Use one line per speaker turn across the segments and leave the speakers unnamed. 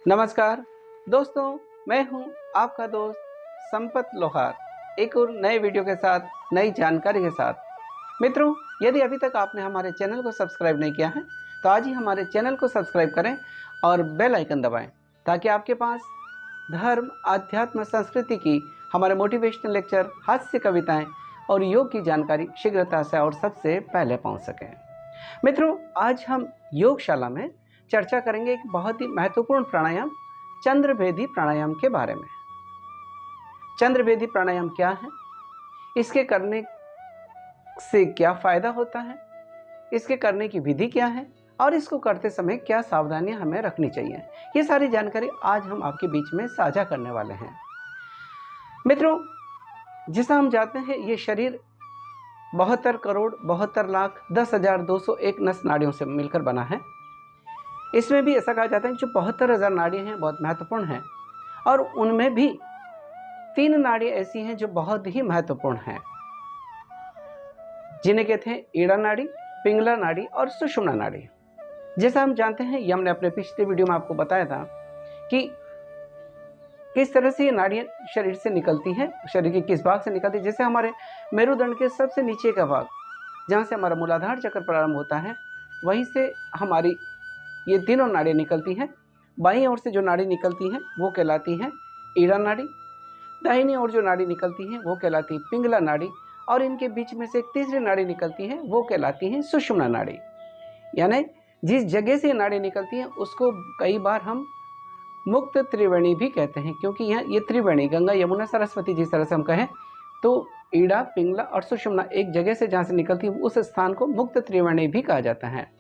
नमस्कार दोस्तों, मैं हूं आपका दोस्त संपत लोहार, एक और नए वीडियो के साथ, नई जानकारी के साथ। मित्रों, यदि अभी तक आपने हमारे चैनल को सब्सक्राइब नहीं किया है तो आज ही हमारे चैनल को सब्सक्राइब करें और बेल आइकन दबाएं ताकि आपके पास धर्म, आध्यात्म, संस्कृति की हमारे मोटिवेशनल लेक्चर, हास्य कविताएं और योग की जानकारी शीघ्रता से और सबसे पहले पहुंच सकें। मित्रों, आज हम योगशाला में चर्चा करेंगे एक बहुत ही महत्वपूर्ण प्राणायाम, चंद्रभेदी प्राणायाम के बारे में। चंद्रभेदी प्राणायाम क्या है, इसके करने से क्या फायदा होता है, इसके करने की विधि क्या है और इसको करते समय क्या सावधानियां हमें रखनी चाहिए, ये सारी जानकारी आज हम आपके बीच में साझा करने वाले हैं। मित्रों, जिसे हम जानते हैं ये शरीर 72 करोड़ 72 लाख 10,201 नस नाड़ियों से मिलकर बना है। इसमें भी ऐसा कहा जाता है कि जो 72,000 नाड़ियाँ हैं बहुत महत्वपूर्ण हैं और उनमें भी 3 नाड़ियाँ ऐसी हैं जो बहुत ही महत्वपूर्ण हैं, जिन्हें कहते हैं ईड़ा नाड़ी, पिंगला नाड़ी और सुषुम्ना नाड़ी। जैसा हम जानते हैं, ये हमने अपने पिछले वीडियो में आपको बताया था कि किस तरह से ये नाड़ियाँ शरीर से निकलती हैं, शरीर के किस भाग से निकलती है। जैसे हमारे मेरुदंड के सबसे नीचे का भाग, जहाँ से हमारा मूलाधार चक्र प्रारंभ होता है, वहीं से हमारी ये तीनों नाड़ियाँ निकलती हैं। बाईं ओर से जो नाड़ी निकलती हैं वो कहलाती हैं ईड़ा नाड़ी, दाहिनी ओर जो नाड़ी निकलती हैं वो कहलाती है पिंगला नाड़ी और इनके बीच में से एक तीसरी नाड़ी निकलती है वो कहलाती है सुषुम्ना नाड़ी। यानी जिस जगह से ये नाड़ी निकलती हैं उसको कई बार हम मुक्त त्रिवेणी भी कहते हैं, क्योंकि यहाँ ये त्रिवेणी गंगा यमुना सरस्वती जिस तरह से हम कहें तो ईड़ा, पिंगला और सुषुम्ना एक जगह से जहाँ से निकलती है उस स्थान को मुक्त त्रिवेणी भी कहा जाता है।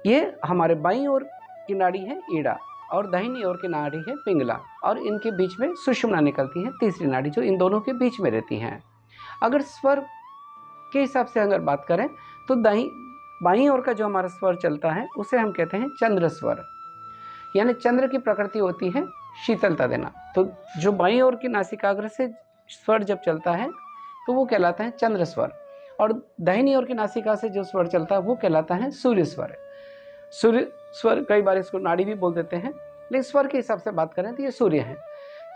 ये हमारे बाईं ओर की नाड़ी है ईड़ा और दाहिनी ओर की नाड़ी है पिंगला और इनके बीच में सुषुम्ना निकलती है, तीसरी नाड़ी जो इन दोनों के बीच में रहती हैं। अगर स्वर के हिसाब से अगर बात करें तो बाईं ओर का जो हमारा स्वर चलता है उसे हम कहते हैं चंद्र स्वर। यानी चंद्र की प्रकृति होती है शीतलता देना, तो जो बाईं ओर की नासिकाग्र से स्वर जब चलता है तो वो कहलाता है चंद्र स्वर और दाहिनी ओर की नासिका से जो स्वर चलता है वो कहलाता है सूर्य स्वर। सूर्य स्वर, कई बार इसको नाड़ी भी बोल देते हैं, लेकिन स्वर के हिसाब से बात करें तो ये सूर्य है।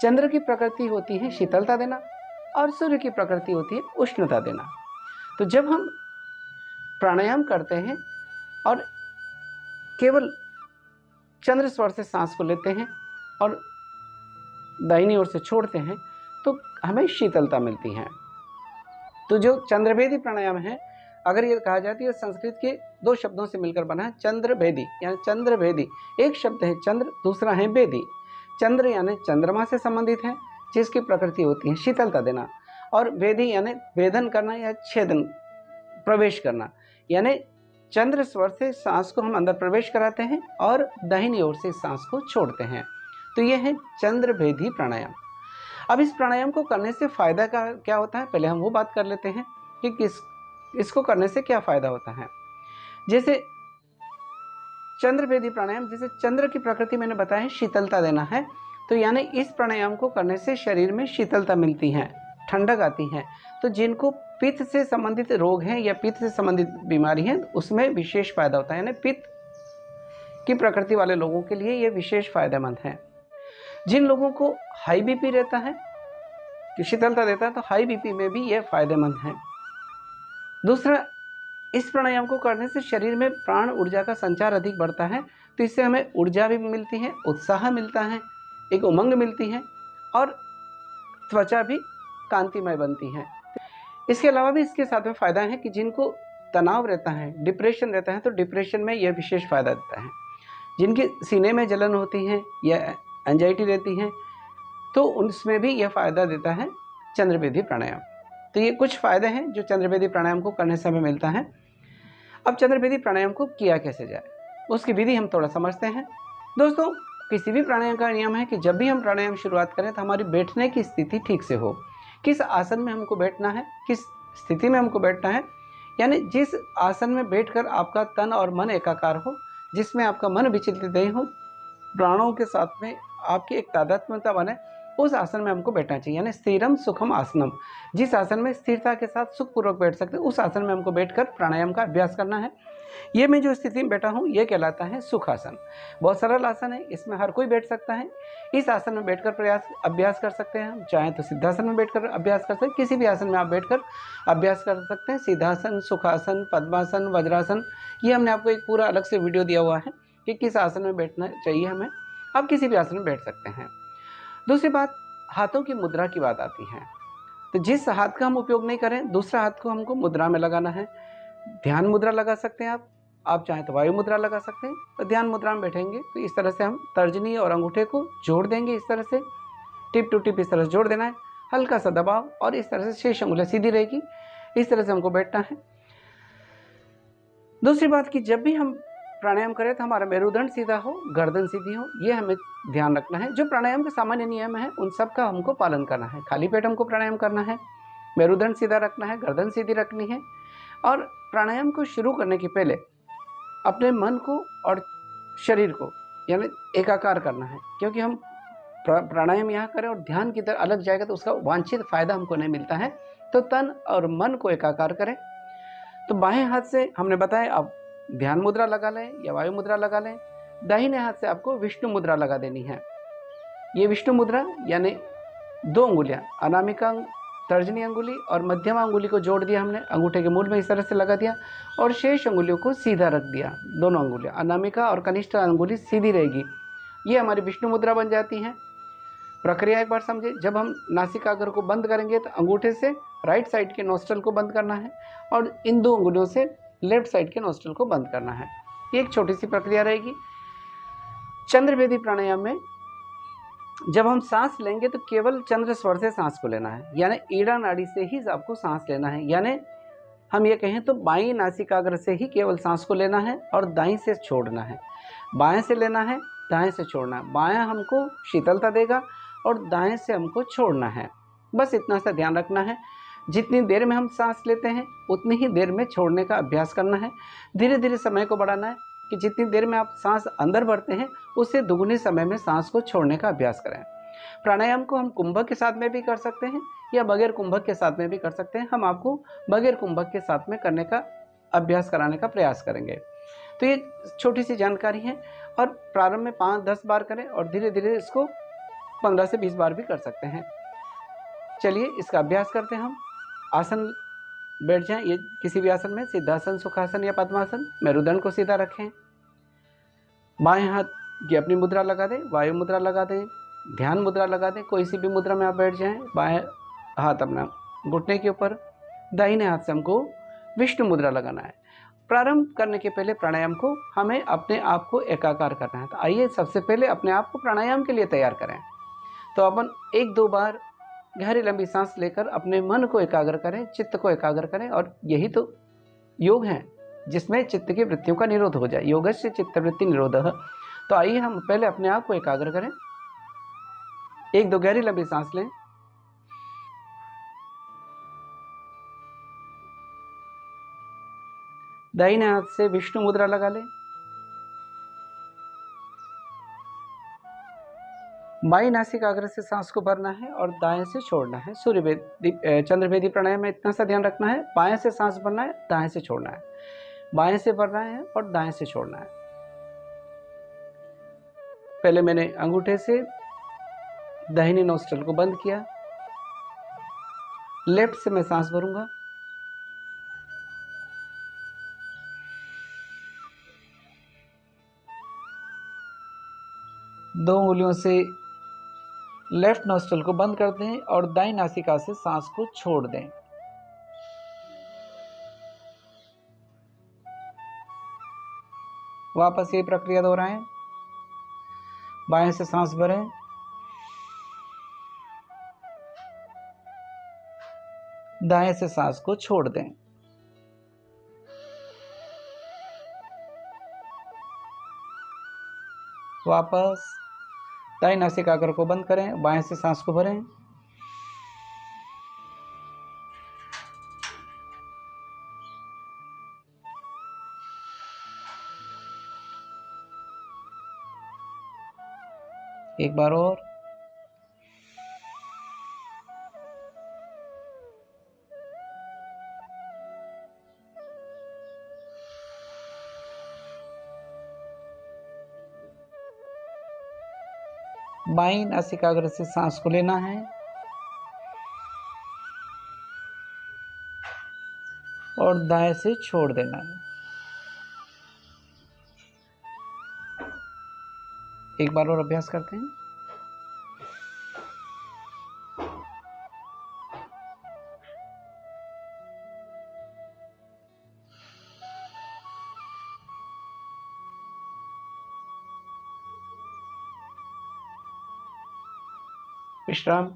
चंद्र की प्रकृति होती है शीतलता देना और सूर्य की प्रकृति होती है उष्णता देना। तो जब हम प्राणायाम करते हैं और केवल चंद्र स्वर से सांस को लेते हैं और दाहिनी ओर से छोड़ते हैं तो हमें शीतलता मिलती है। तो जो चंद्रभेदी प्राणायाम है, अगर ये कहा जाती है संस्कृत के 2 शब्दों से मिलकर बना है चंद्रभेदी, यानी चंद्रभेदी। एक शब्द है चंद्र, दूसरा है भेदी। चंद्र यानी चंद्रमा से संबंधित है जिसकी प्रकृति होती है शीतलता देना, और भेदी यानी भेदन करना या छेदन, प्रवेश करना। यानी चंद्र स्वर से सांस को हम अंदर प्रवेश कराते हैं और दाहिनी ओर से सांस को छोड़ते हैं। तो यह है चंद्रभेदी प्राणायाम। अब इस प्राणायाम को करने से फायदा क्या होता है, पहले हम वो बात कर लेते हैं कि इसको करने से क्या फायदा होता है। जैसे चंद्रभेदी प्राणायाम, जैसे चंद्र की प्रकृति मैंने बताया है शीतलता देना है, तो यानी इस प्राणायाम को करने से शरीर में शीतलता मिलती है, ठंडक आती है। तो जिनको पित्त से संबंधित रोग हैं या पित्त से संबंधित बीमारी है उसमें विशेष फायदा होता है। यानी पित्त की प्रकृति वाले लोगों के लिए ये विशेष फायदेमंद है। जिन लोगों को हाई बीपी रहता है, कि शीतलता देता है, तो हाई बीपी में भी ये फायदेमंद है। दूसरा, इस प्राणायाम को करने से शरीर में प्राण ऊर्जा का संचार अधिक बढ़ता है, तो इससे हमें ऊर्जा भी मिलती है, उत्साह मिलता है, एक उमंग मिलती है और त्वचा भी कांतिमय बनती है। इसके अलावा भी इसके साथ में फ़ायदा है कि जिनको तनाव रहता है, डिप्रेशन रहता है, तो डिप्रेशन में यह विशेष फ़ायदा देता है। जिनके सीने में जलन होती है या एंजाइटी रहती है तो उसमें भी यह फ़ायदा देता है चंद्रभेदी प्राणायाम। तो ये कुछ फ़ायदे हैं जो चंद्रभेदी प्राणायाम को करने से हमें मिलता है। अब चंद्रभेदी प्राणायाम को किया कैसे जाए, उसकी विधि हम थोड़ा समझते हैं। दोस्तों, किसी भी प्राणायाम का नियम है कि जब भी हम प्राणायाम शुरुआत करें तो हमारी बैठने की स्थिति ठीक से हो। किस आसन में हमको बैठना है, किस स्थिति में हमको बैठना है, यानी जिस आसन में बैठकर आपका तन और मन एकाकार हो, जिसमें आपका मन विचलित नहीं हो, प्राणों के साथ में आपकी एक तादात्म्यता बने, उस आसन में हमको बैठना चाहिए, यानी स्थिरम सुखम आसनम। जिस आसन में स्थिरता के साथ सुखपूर्वक बैठ सकते हैं उस आसन में हमको बैठकर प्राणायाम का अभ्यास करना है। ये मैं जो स्थिति में बैठा हूँ ये कहलाता है सुखासन। बहुत सरल आसन है, इसमें हर कोई बैठ सकता है। इस आसन में बैठकर अभ्यास कर सकते हैं। हम चाहें तो सिद्धासन में बैठकर अभ्यास कर सकते हैं, किसी भी आसन में आप बैठकर अभ्यास कर सकते हैं। सिद्धासन, सुखासन, पद्मासन, वज्रासन, ये हमने आपको एक पूरा अलग से वीडियो दिया हुआ है कि किस आसन में बैठना चाहिए हमें। आप किसी भी आसन में बैठ सकते हैं। दूसरी बात, हाथों की मुद्रा की बात आती है। तो जिस हाथ का हम उपयोग नहीं करें, दूसरा हाथ को हमको मुद्रा में लगाना है। ध्यान मुद्रा लगा सकते हैं आप चाहें तो वायु मुद्रा लगा सकते हैं। तो ध्यान मुद्रा में बैठेंगे तो इस तरह से हम तर्जनी और अंगूठे को जोड़ देंगे। इस तरह से टिप टू टिप इस तरह से जोड़ देना है, हल्का सा दबाव, और इस तरह से शेष अंगुलियां सीधी रहेगी। इस तरह से हमको बैठना है। दूसरी बात कि जब भी हम प्राणायाम करें तो हमारा मेरुदंड सीधा हो, गर्दन सीधी हो, ये हमें ध्यान रखना है। जो प्राणायाम के सामान्य नियम है उन सब का हमको पालन करना है। खाली पेट हमको प्राणायाम करना है, मेरुदंड सीधा रखना है, गर्दन सीधी रखनी है। और प्राणायाम को शुरू करने के पहले अपने मन को और शरीर को यानी एकाकार करना है, क्योंकि हम प्राणायाम यहाँ करें और ध्यान की तरफ अलग जाएगा तो उसका वांछित फायदा हमको नहीं मिलता है। तो तन और मन को एकाकार करें। तो बाएं हाथ से हमने बताया आप ध्यान मुद्रा लगा लें या वायु मुद्रा लगा लें। दाहिने हाथ से आपको विष्णु मुद्रा लगा देनी है। ये विष्णु मुद्रा यानी 2 अंगुलियां, अनामिका तर्जनी अंगुली और मध्यमा अंगुली को जोड़ दिया हमने, अंगूठे के मूल में इस तरह से लगा दिया और शेष अंगुलियों को सीधा रख दिया। दोनों अंगुलियां, अनामिका और कनिष्ठ अंगुली सीधी रहेगी। ये हमारी विष्णु मुद्रा बन जाती है। प्रक्रिया एक बार समझे। जब हम नासिकाग्र को बंद करेंगे तो अंगूठे से राइट साइड के नोस्ट्रल को बंद करना है और इन 2 अंगुलियों से लेफ्ट साइड के नोस्ट्रल को बंद करना है। ये एक छोटी सी प्रक्रिया रहेगी। चंद्रभेदी प्राणायाम में जब हम सांस लेंगे तो केवल चंद्र स्वर से सांस को लेना है, यानी ईड़ा नाड़ी से ही आपको सांस लेना है। यानी हम ये कहें तो बाईं नासिकाग्र से ही केवल सांस को लेना है और दाईं से छोड़ना है। बाएं से लेना है, दाएं से छोड़ना है। बायां हमको शीतलता देगा और दाएं से हमको छोड़ना है। बस इतना सा ध्यान रखना है। जितनी देर में हम सांस लेते हैं उतनी ही देर में छोड़ने का अभ्यास करना है। धीरे धीरे समय को बढ़ाना है कि जितनी देर में आप सांस अंदर भरते हैं उससे दुगुनी समय में सांस को छोड़ने का अभ्यास करें। प्राणायाम को हम कुंभक के साथ में भी कर सकते हैं या बगैर कुंभक के साथ में भी कर सकते हैं। हम आपको बगैर कुंभक के साथ में करने का अभ्यास कराने का प्रयास करेंगे। तो ये छोटी सी जानकारी है और प्रारंभ में 5-10 बार करें और धीरे धीरे इसको 15 से 20 बार भी कर सकते हैं। चलिए इसका अभ्यास करते हैं हम। आसन बैठ जाएं, ये किसी भी आसन में, सिद्धासन, सुखासन या पद्मासन। मेरुदंड को सीधा रखें, बाएं हाथ की अपनी मुद्रा लगा दें, वायु मुद्रा लगा दें, ध्यान मुद्रा लगा दें। कोई सी भी मुद्रा में आप बैठ जाएं। बाएं हाथ अपना घुटने के ऊपर, दाहिने हाथ से हमको विष्णु मुद्रा लगाना है। प्रारंभ करने के पहले प्राणायाम को हमें अपने आप को एकाकार करना है। तो आइए सबसे पहले अपने आप को प्राणायाम के लिए तैयार करें। तो अपन 1-2 बार गहरी लंबी सांस लेकर अपने मन को एकाग्र करें, चित्त को एकाग्र करें। और यही तो योग है जिसमें चित्त की वृत्तियों का निरोध हो जाए। योगस्य चित्तवृत्ति निरोधः। तो आइए हम पहले अपने आप को एकाग्र करें। 1-2 गहरी लंबी सांस लें। दाहिने हाथ से विष्णु मुद्रा लगा लें। बाई नासिकाग्र से सांस को भरना है और दाएं से छोड़ना है। चंद्रभेदी प्राणायाम में इतना सा ध्यान रखना है, बाएं से सांस भरना है, दाएं से छोड़ना है। बाएं से भरना है और दाएं से छोड़ना है। पहले मैंने अंगूठे से दाहिने नोस्ट्रल को बंद किया, लेफ्ट से मैं सांस भरूंगा। दो उंगलियों से लेफ्ट नोस्ट्रल को बंद कर दें और दाईं नासिका से सांस को छोड़ दें। वापस ये प्रक्रिया दोहराएं। बाएं से सांस भरें, दाएं से सांस को छोड़ दें। वापस दाईं नासिकाग्र को बंद करें, बाएं से सांस को भरें। एक बार और। बाईं नासिकाग्र से सांस को लेना है और दाएं से छोड़ देना है। एक बार और अभ्यास करते हैं। विश्राम।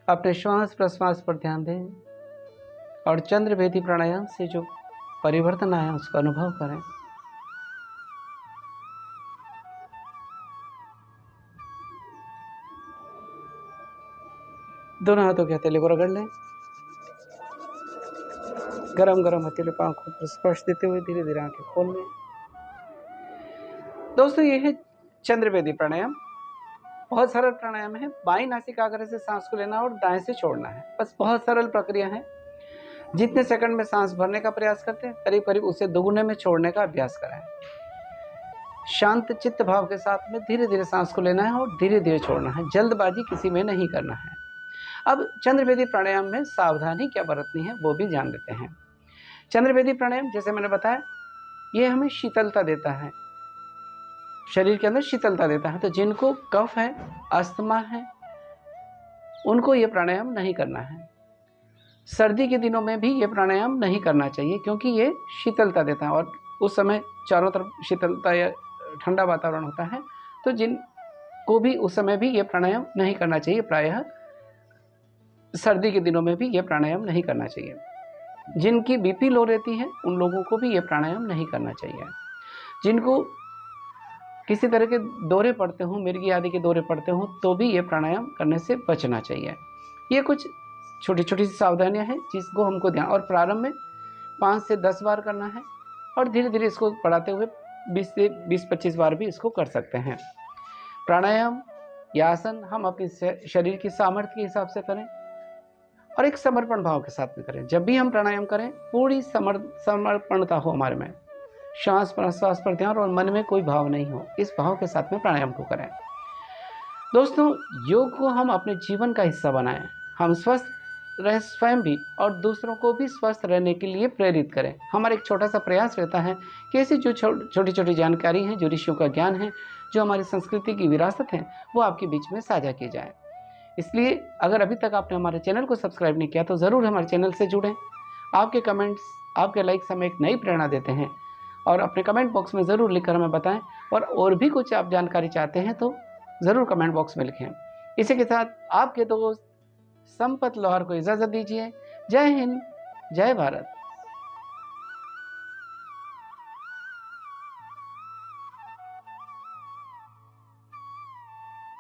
अपने श्वास प्रश्वास पर ध्यान दें और चंद्रभेदी प्राणायाम से जो परिवर्तन आया उसका अनुभव करें। दोनों हाथों के हथेली को रगड़ लें। गरम गरम हथेली पर आंखों पर स्पर्श देते हुए धीरे धीरे आंखें खोल लें। दोस्तों, ये है चंद्रभेदी प्राणायाम। बहुत सरल प्राणायाम है। बाईं नासिकाग्र से सांस को लेना और दाएं से छोड़ना है। बस बहुत सरल प्रक्रिया है। जितने सेकंड में सांस भरने का प्रयास करते हैं, करीब करीब उसे दोगुने में छोड़ने का अभ्यास कराएं। शांत चित्त भाव के साथ में धीरे धीरे सांस को लेना है और धीरे धीरे छोड़ना है। जल्दबाजी किसी में नहीं करना है। अब चंद्रभेदी प्राणायाम में सावधानी क्या बरतनी है वो भी जान लेते हैं। चंद्रभेदी प्राणायाम, जैसे मैंने बताया, ये हमें शीतलता देता है, शरीर के अंदर शीतलता देता है। तो जिनको कफ है, अस्थमा है, उनको ये प्राणायाम नहीं करना है। सर्दी के दिनों में भी ये प्राणायाम नहीं करना चाहिए, क्योंकि ये शीतलता देता है और उस समय चारों तरफ शीतलता या ठंडा वातावरण होता है। तो जिनको भी उस समय भी ये प्राणायाम नहीं करना चाहिए। प्रायः सर्दी के दिनों में भी ये प्राणायाम नहीं करना चाहिए। जिनकी बीपी लो रहती है उन लोगों को भी ये प्राणायाम नहीं करना चाहिए। जिनको किसी तरह के दौरे पड़ते हों, मिर्गी आदि के दौरे पड़ते हों, तो भी ये प्राणायाम करने से बचना चाहिए। ये कुछ छोटी छोटी सी सावधानियां हैं जिसको हमको ध्यान, और प्रारंभ में 5 से 10 बार करना है और धीरे धीरे इसको बढ़ाते हुए 20 से 20-25 बार भी इसको कर सकते हैं। प्राणायाम या आसन हम अपने शरीर की सामर्थ्य के हिसाब से करें और एक समर्पण भाव के साथ में करें। जब भी हम प्राणायाम करें, पूरी समर्पणता हो हमारे में, श्वास प्रश्वास पर ध्यान और मन में कोई भाव नहीं हो, इस भाव के साथ में प्राणायाम को करें। दोस्तों, योग को हम अपने जीवन का हिस्सा बनाएं। हम स्वस्थ रहे स्वयं भी और दूसरों को भी स्वस्थ रहने के लिए प्रेरित करें। हमारा एक छोटा सा प्रयास रहता है कि ऐसी जो छोटी छोटी जानकारी हैं, जो ऋषियों का ज्ञान है, जो हमारी संस्कृति की विरासत है, वो आपके बीच में साझा की जाए। इसलिए अगर अभी तक आपने हमारे चैनल को सब्सक्राइब नहीं किया तो ज़रूर हमारे चैनल से जुड़ें। आपके कमेंट्स, आपके लाइक्स हमें एक नई प्रेरणा देते हैं और अपने कमेंट बॉक्स में ज़रूर लिखकर हमें बताएं। और भी कुछ आप जानकारी चाहते हैं तो ज़रूर कमेंट बॉक्स में लिखें। इसी के साथ आपके दोस्त संपत लोहार को इजाज़त दीजिए। जय हिंद, जय भारत।